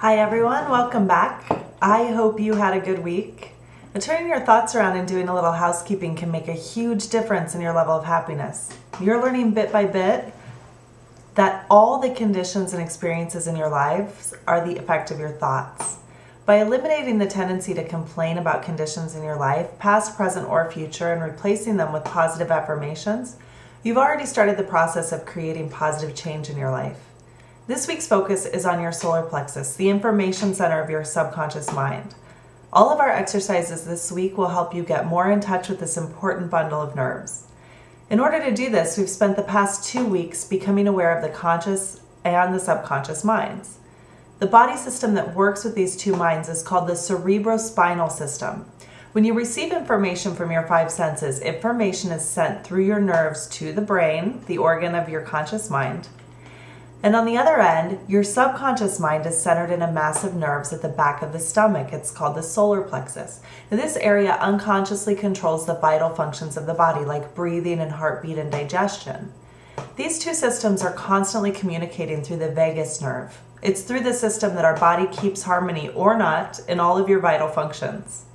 Hi everyone, welcome back. I hope you had a good week. Now, turning your thoughts around and doing a little housekeeping can make a huge difference in your level of happiness. You're learning bit by bit that all the conditions and experiences in your lives are the effect of your thoughts. By eliminating the tendency to complain about conditions in your life, past, present, or future, and replacing them with positive affirmations, you've already started the process of creating positive change in your life. This week's focus is on your solar plexus, the information center of your subconscious mind. All of our exercises this week will help you get more in touch with this important bundle of nerves. In order to do this, we've spent the past 2 weeks becoming aware of the conscious and the subconscious minds. The body system that works with these two minds is called the cerebrospinal system. When you receive information from your 5 senses, information is sent through your nerves to the brain, the organ of your conscious mind. And on the other end, your subconscious mind is centered in a mass of nerves at the back of the stomach. It's called the solar plexus. Now, this area unconsciously controls the vital functions of the body, like breathing and heartbeat and digestion. These two systems are constantly communicating through the vagus nerve. It's through the system that our body keeps harmony, or not, in all of your vital functions.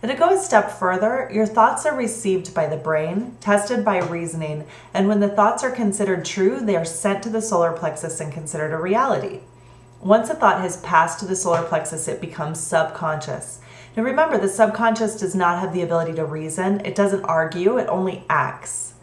And to go a step further, your thoughts are received by the brain, tested by reasoning, and when the thoughts are considered true, they are sent to the solar plexus and considered a reality. Once a thought has passed to the solar plexus, it becomes subconscious. Now remember, the subconscious does not have the ability to reason. It doesn't argue, it only acts.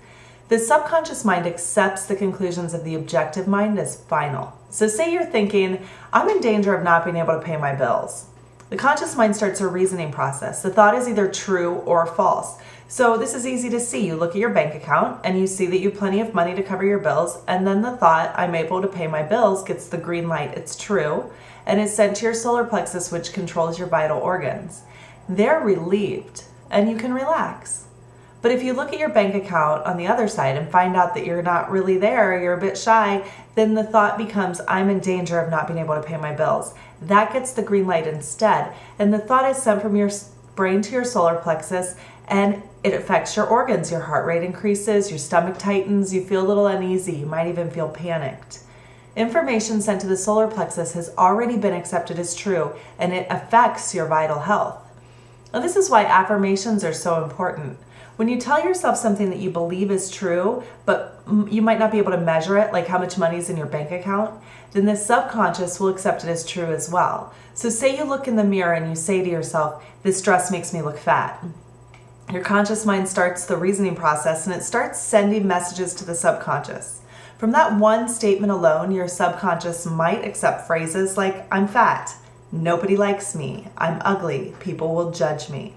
The subconscious mind accepts the conclusions of the objective mind as final. So say you're thinking, I'm in danger of not being able to pay my bills. The conscious mind starts a reasoning process. The thought is either true or false. So this is easy to see. You look at your bank account and you see that you have plenty of money to cover your bills, and then the thought, I'm able to pay my bills, gets the green light. It's true, and is sent to your solar plexus, which controls your vital organs. They're relieved and you can relax. But if you look at your bank account on the other side and find out that you're not really there, you're a bit shy, then the thought becomes, I'm in danger of not being able to pay my bills. That gets the green light instead. And the thought is sent from your brain to your solar plexus, and it affects your organs. Your heart rate increases, your stomach tightens, you feel a little uneasy, you might even feel panicked. Information sent to the solar plexus has already been accepted as true, and it affects your vital health. Now, this is why affirmations are so important. When you tell yourself something that you believe is true, but you might not be able to measure it, like how much money is in your bank account, then the subconscious will accept it as true as well. So say you look in the mirror and you say to yourself, this dress makes me look fat. Your conscious mind starts the reasoning process and it starts sending messages to the subconscious. From that one statement alone, your subconscious might accept phrases like, I'm fat, nobody likes me, I'm ugly, people will judge me,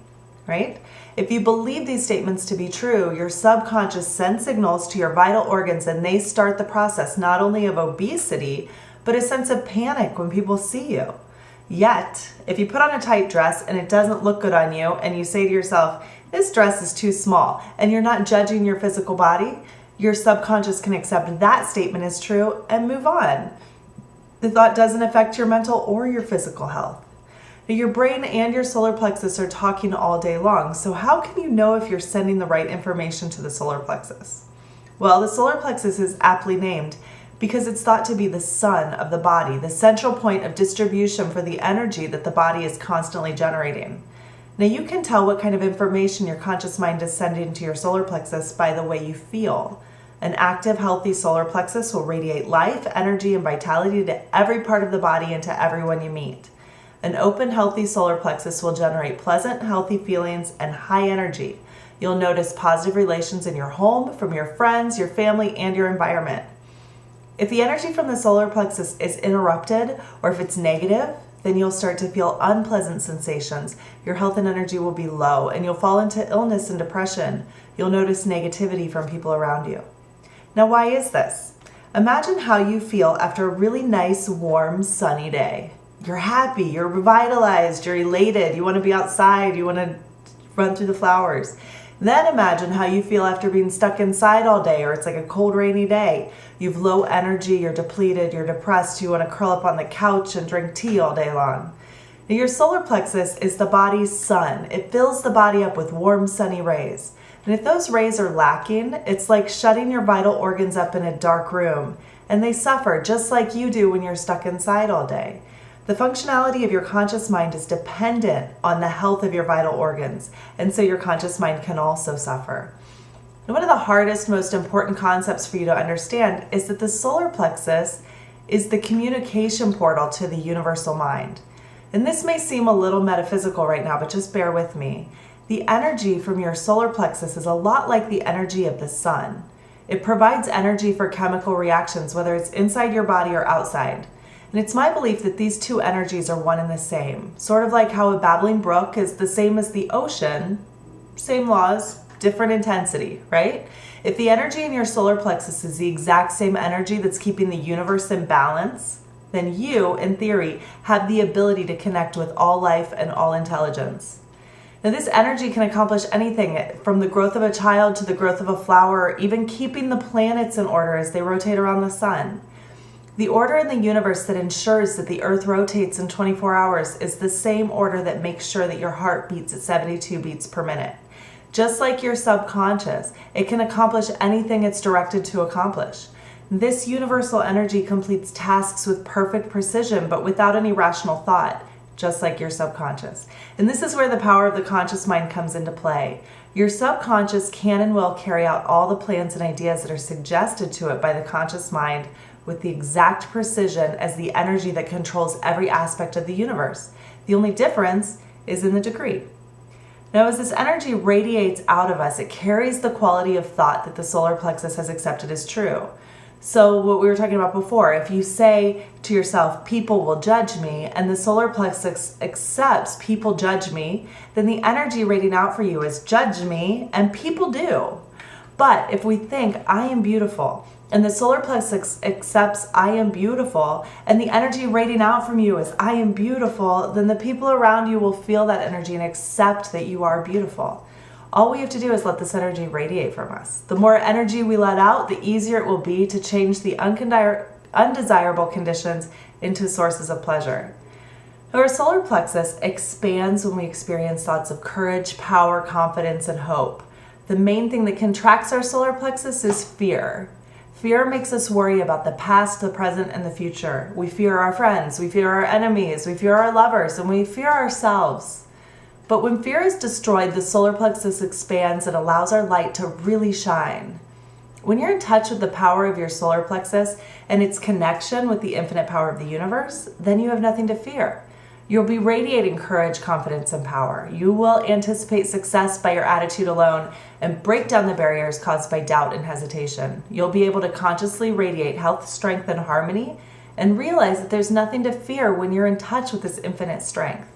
right? If you believe these statements to be true, your subconscious sends signals to your vital organs and they start the process not only of obesity, but a sense of panic when people see you. Yet, if you put on a tight dress and it doesn't look good on you and you say to yourself, this dress is too small, and you're not judging your physical body, your subconscious can accept that statement as true and move on. The thought doesn't affect your mental or your physical health. Now, your brain and your solar plexus are talking all day long, so how can you know if you're sending the right information to the solar plexus? Well, the solar plexus is aptly named because it's thought to be the sun of the body, the central point of distribution for the energy that the body is constantly generating. Now, you can tell what kind of information your conscious mind is sending to your solar plexus by the way you feel. An active, healthy solar plexus will radiate life, energy, and vitality to every part of the body and to everyone you meet. An open, healthy solar plexus will generate pleasant, healthy feelings and high energy. You'll notice positive relations in your home, from your friends, your family, and your environment. If the energy from the solar plexus is interrupted, or if it's negative, then you'll start to feel unpleasant sensations. Your health and energy will be low, and you'll fall into illness and depression. You'll notice negativity from people around you. Now, why is this? Imagine how you feel after a really nice, warm, sunny day. You're happy, you're revitalized, you're elated, you want to be outside, you want to run through the flowers. Then imagine how you feel after being stuck inside all day, or it's like a cold, rainy day. You've low energy, you're depleted, you're depressed, you want to curl up on the couch and drink tea all day long. Now, your solar plexus is the body's sun. It fills the body up with warm, sunny rays. And if those rays are lacking, it's like shutting your vital organs up in a dark room, and they suffer just like you do when you're stuck inside all day. The functionality of your conscious mind is dependent on the health of your vital organs, and so your conscious mind can also suffer. And one of the hardest, most important concepts for you to understand is that the solar plexus is the communication portal to the universal mind. And this may seem a little metaphysical right now, but just bear with me. The energy from your solar plexus is a lot like the energy of the sun. It provides energy for chemical reactions, whether it's inside your body or outside. And it's my belief that these two energies are one and the same. Sort of like how a babbling brook is the same as the ocean, same laws, different intensity, right? If the energy in your solar plexus is the exact same energy that's keeping the universe in balance, then you, in theory, have the ability to connect with all life and all intelligence. Now, this energy can accomplish anything from the growth of a child to the growth of a flower, or even keeping the planets in order as they rotate around the sun. The order in the universe that ensures that the earth rotates in 24 hours is the same order that makes sure that your heart beats at 72 beats per minute. Just like your subconscious, it can accomplish anything it's directed to accomplish. This universal energy completes tasks with perfect precision, but without any rational thought, just like your subconscious. And this is where the power of the conscious mind comes into play. Your subconscious can and will carry out all the plans and ideas that are suggested to it by the conscious mind with the exact precision as the energy that controls every aspect of the universe. The only difference is in the degree. Now, as this energy radiates out of us, it carries the quality of thought that the solar plexus has accepted as true. So what we were talking about before, if you say to yourself, people will judge me, and the solar plexus accepts people judge me, then the energy radiating out for you is judge me, and people do. But if we think I am beautiful, and the solar plexus accepts I am beautiful, and the energy radiating out from you is I am beautiful, then the people around you will feel that energy and accept that you are beautiful. All we have to do is let this energy radiate from us. The more energy we let out, the easier it will be to change the undesirable conditions into sources of pleasure. Our solar plexus expands when we experience thoughts of courage, power, confidence, and hope. The main thing that contracts our solar plexus is fear. Fear makes us worry about the past, the present, and the future. We fear our friends, we fear our enemies, we fear our lovers, and we fear ourselves. But when fear is destroyed, the solar plexus expands and allows our light to really shine. When you're in touch with the power of your solar plexus and its connection with the infinite power of the universe, then you have nothing to fear. You'll be radiating courage, confidence, and power. You will anticipate success by your attitude alone and break down the barriers caused by doubt and hesitation. You'll be able to consciously radiate health, strength, and harmony and realize that there's nothing to fear when you're in touch with this infinite strength.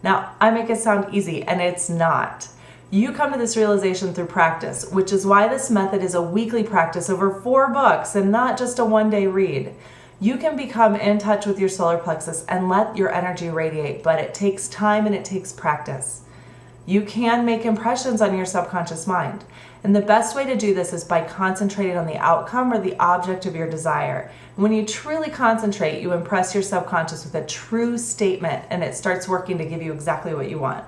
Now, I make it sound easy, and it's not. You come to this realization through practice, which is why this method is a weekly practice over 4 books and not just a one-day read. You can become in touch with your solar plexus and let your energy radiate, but it takes time and it takes practice. You can make impressions on your subconscious mind, and the best way to do this is by concentrating on the outcome or the object of your desire. When you truly concentrate, you impress your subconscious with a true statement, and it starts working to give you exactly what you want.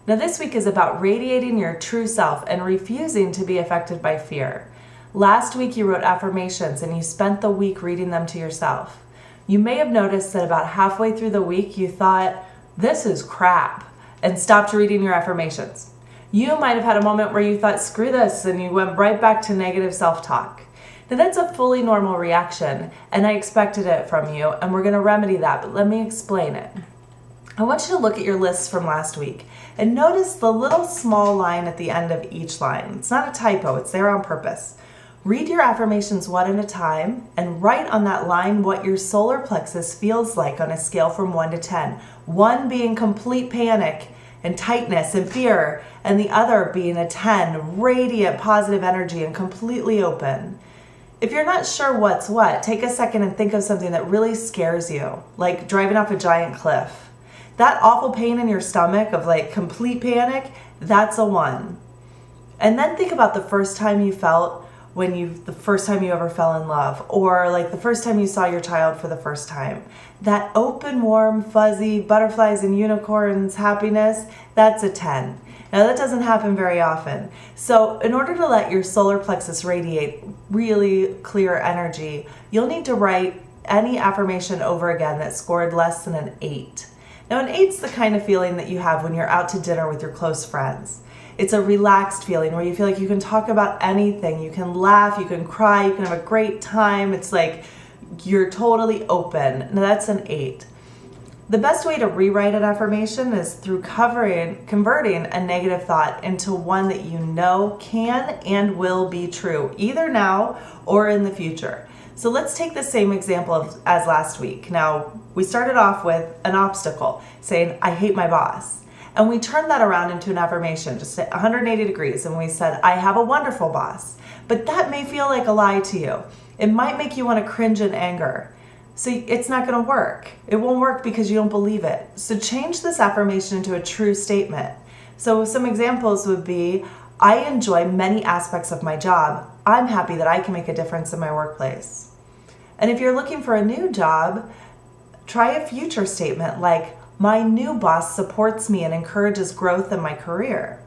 Now, this week is about radiating your true self and refusing to be affected by fear. Last week, you wrote affirmations, and you spent the week reading them to yourself. You may have noticed that about halfway through the week, you thought, this is crap, and stopped reading your affirmations. You might have had a moment where you thought, screw this, and you went right back to negative self-talk. Now, that's a fully normal reaction, and I expected it from you, and we're going to remedy that, but let me explain it. I want you to look at your lists from last week and notice the little small line at the end of each line. It's not a typo, it's there on purpose. Read your affirmations one at a time and write on that line what your solar plexus feels like on a scale from 1 to 10. 1 being complete panic and tightness and fear, and the other being a 10, radiant, positive energy and completely open. If you're not sure what's what, take a second and think of something that really scares you, like driving off a giant cliff. That awful pain in your stomach of like complete panic, that's a 1. And then think about the first time you felt the first time you ever fell in love, or like the first time you saw your child for the first time. That open, warm, fuzzy, butterflies and unicorns happiness, that's a 10. Now that doesn't happen very often. So in order to let your solar plexus radiate really clear energy, you'll need to write any affirmation over again that scored less than an 8. Now, an 8's the kind of feeling that you have when you're out to dinner with your close friends. It's a relaxed feeling where you feel like you can talk about anything. You can laugh, you can cry, you can have a great time. It's like you're totally open. Now, that's an 8. The best way to rewrite an affirmation is through converting a negative thought into one that you know can and will be true, either now or in the future. So let's take the same example as last week. Now, we started off with an obstacle, saying, I hate my boss. And we turned that around into an affirmation, just at 180 degrees, and we said, I have a wonderful boss. But that may feel like a lie to you. It might make you want to cringe in anger. So it's not going to work. It won't work because you don't believe it. So change this affirmation into a true statement. So some examples would be, I enjoy many aspects of my job. I'm happy that I can make a difference in my workplace. And if you're looking for a new job, try a future statement like, my new boss supports me and encourages growth in my career.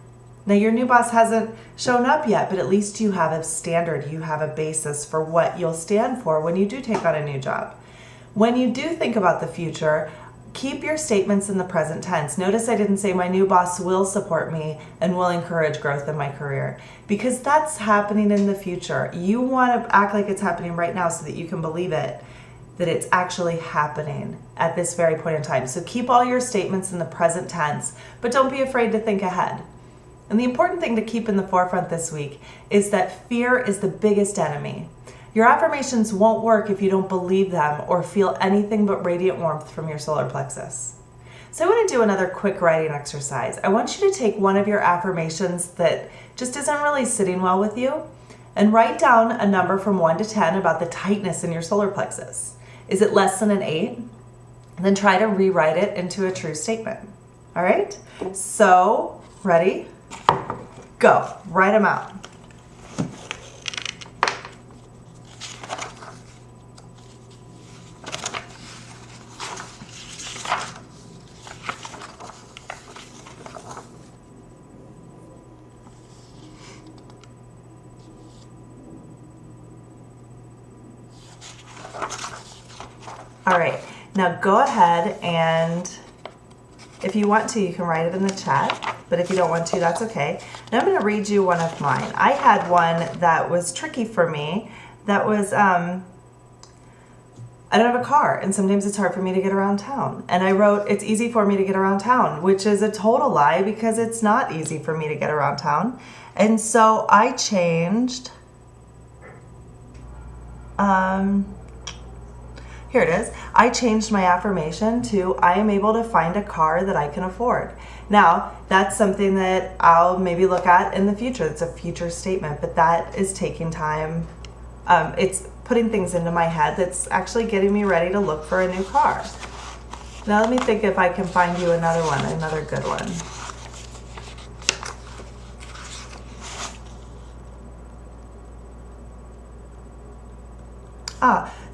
Now, your new boss hasn't shown up yet, but at least you have a standard. You have a basis for what you'll stand for when you do take on a new job. When you do think about the future, keep your statements in the present tense. Notice I didn't say my new boss will support me and will encourage growth in my career, because that's happening in the future. You want to act like it's happening right now so that you can believe it, that it's actually happening at this very point in time. So keep all your statements in the present tense, but don't be afraid to think ahead. And the important thing to keep in the forefront this week is that fear is the biggest enemy. Your affirmations won't work if you don't believe them or feel anything but radiant warmth from your solar plexus. So I want to do another quick writing exercise. I want you to take one of your affirmations that just isn't really sitting well with you and write down a number from 1 to 10 about the tightness in your solar plexus. Is it less than an 8? And then try to rewrite it into a true statement. All right? So, ready? Go. Write them out. All right, now go ahead and if you want to, you can write it in the chat, but if you don't want to, that's okay. Now I'm gonna read you one of mine. I had one that was tricky for me. That was, I don't have a car, and sometimes it's hard for me to get around town. And I wrote, it's easy for me to get around town, which is a total lie because it's not easy for me to get around town. And so I changed, here it is. I changed my affirmation to, I am able to find a car that I can afford. Now, that's something that I'll maybe look at in the future. It's a future statement, but that is taking time. It's putting things into my head that's actually getting me ready to look for a new car. Now let me think if I can find you another one, another good one.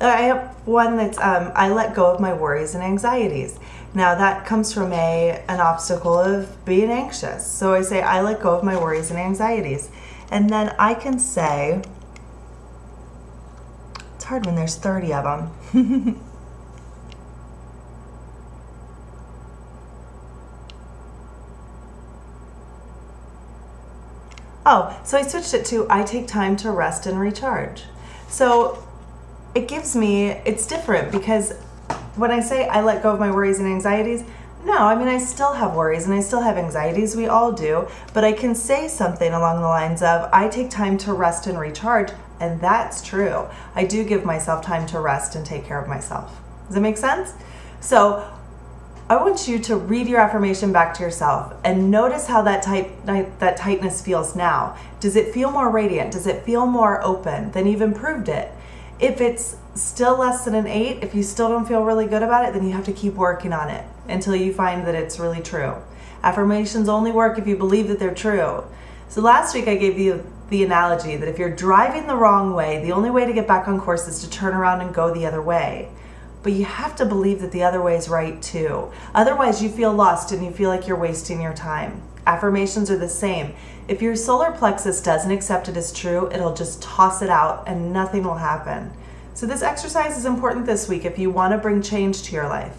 I have one that's, I let go of my worries and anxieties. Now that comes from an obstacle of being anxious. So I say, I let go of my worries and anxieties. And then I can say, it's hard when there's 30 of them. Oh, so I switched it to, I take time to rest and recharge. So it gives me, it's different because when I say I let go of my worries and anxieties, no, I mean, I still have worries and I still have anxieties. We all do. But I can say something along the lines of, I take time to rest and recharge. And that's true. I do give myself time to rest and take care of myself. Does that make sense? So I want you to read your affirmation back to yourself and notice how that tightness feels now. Does it feel more radiant? Does it feel more open? Then you've improved it. If it's still less than an 8, if you still don't feel really good about it, then you have to keep working on it until you find that it's really true. Affirmations only work if you believe that they're true. So last week I gave you the analogy that if you're driving the wrong way, the only way to get back on course is to turn around and go the other way. But you have to believe that the other way is right too. Otherwise you feel lost and you feel like you're wasting your time. Affirmations are the same. If your solar plexus doesn't accept it as true, it'll just toss it out and nothing will happen. So this exercise is important this week if you want to bring change to your life.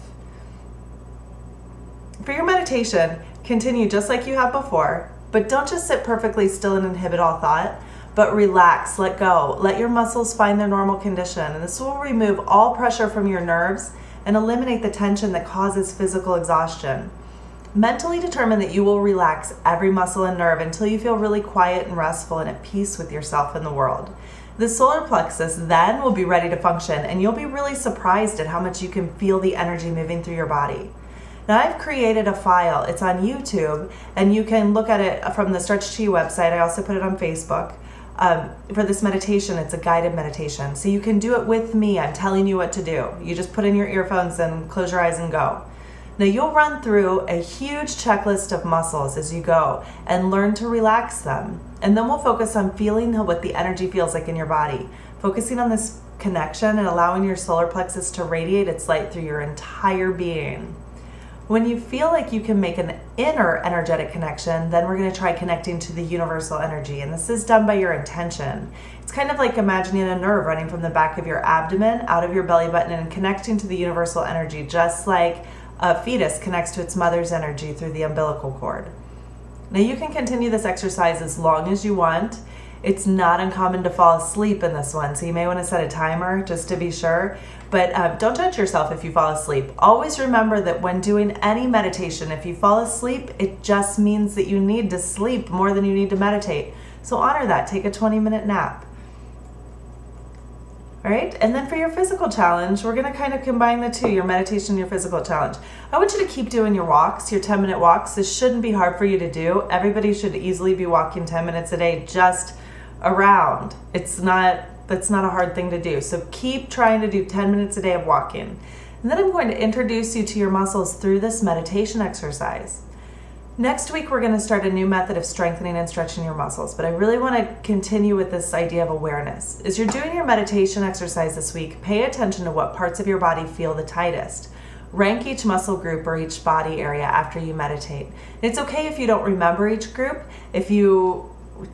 For your meditation, continue just like you have before, but don't just sit perfectly still and inhibit all thought, but relax, let go, let your muscles find their normal condition. And this will remove all pressure from your nerves and eliminate the tension that causes physical exhaustion. Mentally determine that you will relax every muscle and nerve until you feel really quiet and restful and at peace with yourself and the world. The solar plexus then will be ready to function, and you'll be really surprised at how much you can feel the energy moving through your body. Now, I've created a file. It's on YouTube, and you can look at it from the Stretch Chi website. I also put it on Facebook. For this meditation, it's a guided meditation. So you can do it with me. I'm telling you what to do. You just put in your earphones and close your eyes and go. Now, you'll run through a huge checklist of muscles as you go and learn to relax them. And then we'll focus on feeling what the energy feels like in your body, focusing on this connection and allowing your solar plexus to radiate its light through your entire being. When you feel like you can make an inner energetic connection, then we're going to try connecting to the universal energy. And this is done by your intention. It's kind of like imagining a nerve running from the back of your abdomen out of your belly button and connecting to the universal energy, just like a fetus connects to its mother's energy through the umbilical cord. Now, you can continue this exercise as long as you want. It's not uncommon to fall asleep in this one, so you may want to set a timer just to be sure. But don't judge yourself if you fall asleep. Always remember that when doing any meditation, if you fall asleep, it just means that you need to sleep more than you need to meditate. So honor that. Take a 20-minute nap. All right, and then for your physical challenge, we're gonna kind of combine the two, your meditation and your physical challenge. I want you to keep doing your walks, your 10-minute walks. This shouldn't be hard for you to do. Everybody should easily be walking 10 minutes a day just around. That's not a hard thing to do. So keep trying to do 10 minutes a day of walking. And then I'm going to introduce you to your muscles through this meditation exercise. Next week, we're going to start a new method of strengthening and stretching your muscles, but I really want to continue with this idea of awareness. As you're doing your meditation exercise this week, pay attention to what parts of your body feel the tightest. Rank each muscle group or each body area after you meditate. It's okay if you don't remember each group. If you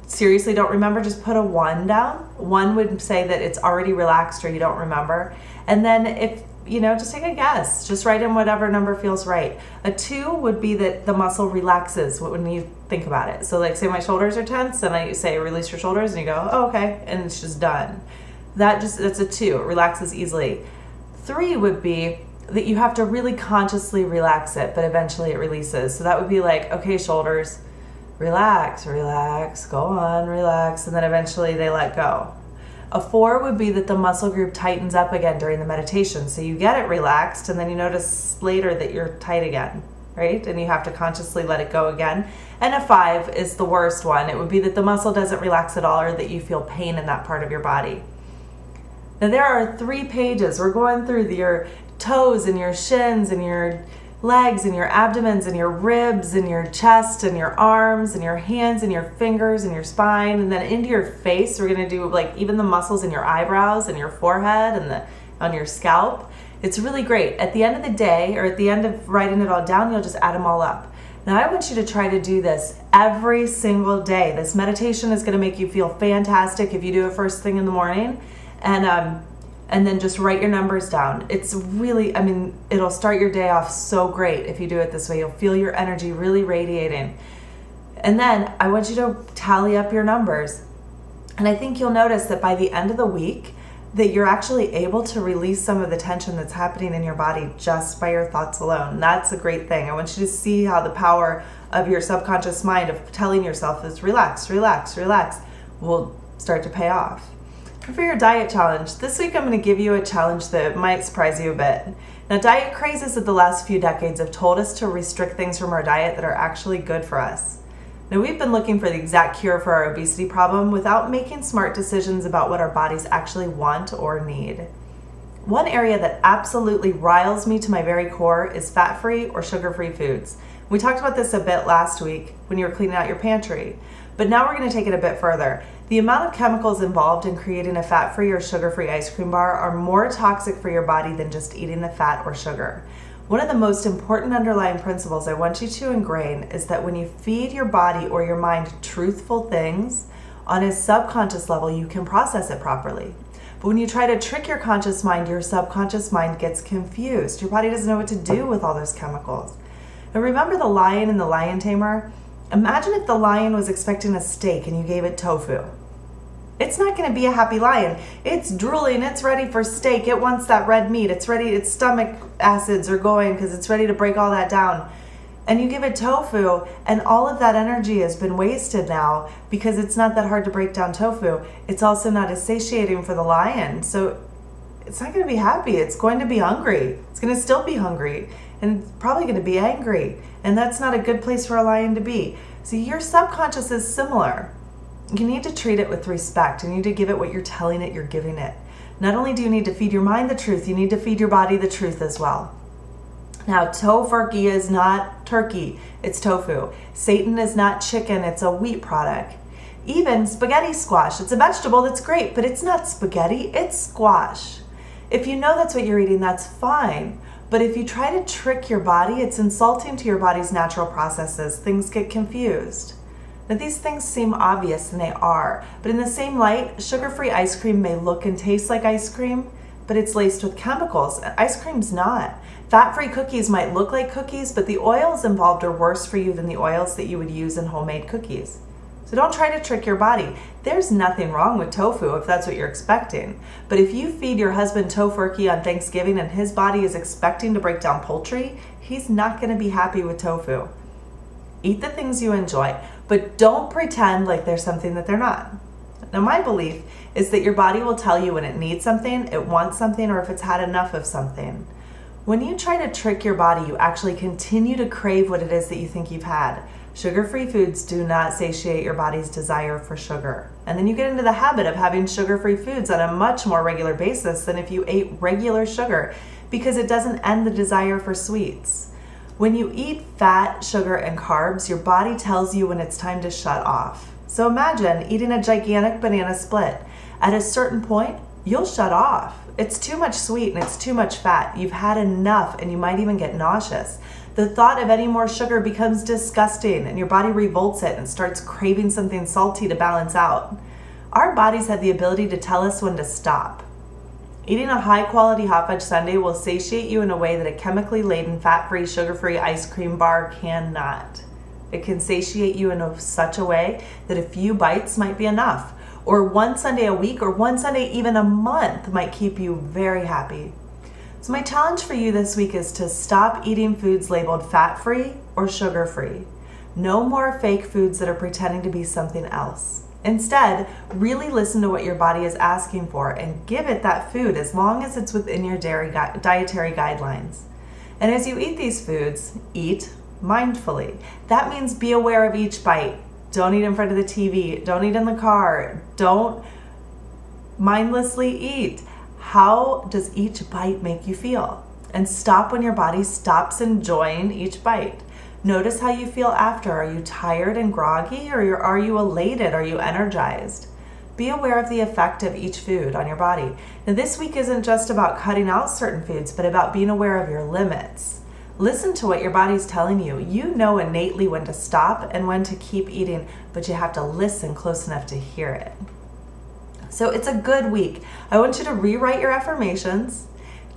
seriously don't remember, just put a 1 down. 1 would say that it's already relaxed or you don't remember. And then if just take a guess. Just write in whatever number feels right. A 2 would be that the muscle relaxes when you think about it. So like say my shoulders are tense and I say release your shoulders and you go, oh, okay, and it's just done. That's a 2. It relaxes easily. 3 would be that you have to really consciously relax it, but eventually it releases. So that would be like, okay, shoulders, relax, relax, go on, relax, and then eventually they let go. A 4 would be that the muscle group tightens up again during the meditation. So you get it relaxed and then you notice later that you're tight again, right? And you have to consciously let it go again. And a 5 is the worst one. It would be that the muscle doesn't relax at all or that you feel pain in that part of your body. Now there are 3 pages. We're going through your toes and your shins and your legs and your abdomens and your ribs and your chest and your arms and your hands and your fingers and your spine, and then into your face. We're going to do like even the muscles in your eyebrows and your forehead and on your scalp. It's really great. At the end of the day, or at the end of writing it all down, you'll just add them all up. Now I want you to try to do this every single day. This meditation is going to make you feel fantastic if you do it first thing in the morning, and then just write your numbers down. It's really, it'll start your day off so great if you do it this way. You'll feel your energy really radiating. And then I want you to tally up your numbers. And I think you'll notice that by the end of the week, that you're actually able to release some of the tension that's happening in your body just by your thoughts alone. That's a great thing. I want you to see how the power of your subconscious mind of telling yourself is relax, relax, relax will start to pay off. For your diet challenge, this week I'm going to give you a challenge that might surprise you a bit. Now, diet crazes of the last few decades have told us to restrict things from our diet that are actually good for us. Now, we've been looking for the exact cure for our obesity problem without making smart decisions about what our bodies actually want or need. One area that absolutely riles me to my very core is fat-free or sugar-free foods. We talked about this a bit last week when you were cleaning out your pantry, but now we're going to take it a bit further. The amount of chemicals involved in creating a fat-free or sugar-free ice cream bar are more toxic for your body than just eating the fat or sugar. One of the most important underlying principles I want you to ingrain is that when you feed your body or your mind truthful things, on a subconscious level, you can process it properly. But when you try to trick your conscious mind, your subconscious mind gets confused. Your body doesn't know what to do with all those chemicals. Now remember the lion and the lion tamer? Imagine if the lion was expecting a steak and you gave it tofu. It's not going to be a happy lion. It's drooling, it's ready for steak, it wants that red meat, it's ready, its stomach acids are going because it's ready to break all that down. And you give it tofu, and all of that energy has been wasted now because it's not that hard to break down tofu. It's also not as satiating for the lion. So it's not going to be happy. It's going to be hungry. It's going to still be hungry, and it's probably going to be angry. And that's not a good place for a lion to be. So your subconscious is similar. You need to treat it with respect. You need to give it what you're telling it you're giving it. Not only do you need to feed your mind the truth, you need to feed your body the truth as well. Now, Tofurky is not turkey, it's tofu. Satan is not chicken, it's a wheat product. Even spaghetti squash, it's a vegetable that's great, but it's not spaghetti, it's squash. If you know that's what you're eating, that's fine. But if you try to trick your body, it's insulting to your body's natural processes. Things get confused. Now, these things seem obvious, and they are. But in the same light, sugar-free ice cream may look and taste like ice cream, but it's laced with chemicals. Ice cream's not. Fat-free cookies might look like cookies, but the oils involved are worse for you than the oils that you would use in homemade cookies. So don't try to trick your body. There's nothing wrong with tofu if that's what you're expecting. But if you feed your husband Tofurky on Thanksgiving and his body is expecting to break down poultry, he's not going to be happy with tofu. Eat the things you enjoy, but don't pretend like there's something that they're not. Now, my belief is that your body will tell you when it needs something, it wants something, or if it's had enough of something. When you try to trick your body, you actually continue to crave what it is that you think you've had. Sugar-free foods do not satiate your body's desire for sugar. And then you get into the habit of having sugar-free foods on a much more regular basis than if you ate regular sugar, because it doesn't end the desire for sweets. When you eat fat, sugar, and carbs, your body tells you when it's time to shut off. So imagine eating a gigantic banana split. At a certain point, you'll shut off. It's too much sweet and it's too much fat. You've had enough, and you might even get nauseous. The thought of any more sugar becomes disgusting, and your body revolts it and starts craving something salty to balance out. Our bodies have the ability to tell us when to stop. Eating a high-quality hot fudge sundae will satiate you in a way that a chemically laden, fat-free, sugar-free ice cream bar cannot. It can satiate you in such a way that a few bites might be enough, or one sundae a week, or one sundae even a month might keep you very happy. So my challenge for you this week is to stop eating foods labeled fat-free or sugar-free. No more fake foods that are pretending to be something else. Instead, really listen to what your body is asking for and give it that food as long as it's within your dietary guidelines. And as you eat these foods, eat mindfully. That means be aware of each bite. Don't eat in front of the TV. Don't eat in the car. Don't mindlessly eat. How does each bite make you feel? And stop when your body stops enjoying each bite. Notice how you feel after. Are you tired and groggy, or are you elated? Are you energized? Be aware of the effect of each food on your body. Now, this week isn't just about cutting out certain foods, but about being aware of your limits. Listen to what your body's telling you. You know innately when to stop and when to keep eating, but you have to listen close enough to hear it. So it's a good week. I want you to rewrite your affirmations.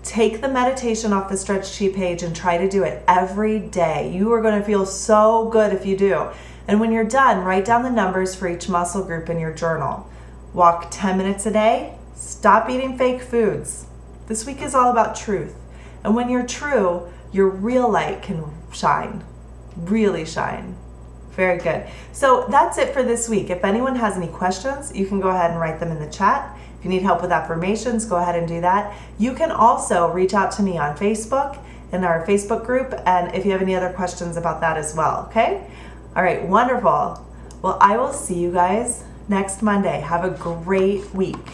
Take the meditation off the Stretch Chi page and try to do it every day. You are going to feel so good if you do. And when you're done, write down the numbers for each muscle group in your journal. Walk 10 minutes a day. Stop eating fake foods. This week is all about truth. And when you're true, your real light can shine, really shine. Very good. So that's it for this week. If anyone has any questions, you can go ahead and write them in the chat. If you need help with affirmations, go ahead and do that. You can also reach out to me on Facebook in our Facebook group, and if you have any other questions about that as well, okay? All right, wonderful. Well, I will see you guys next Monday. Have a great week.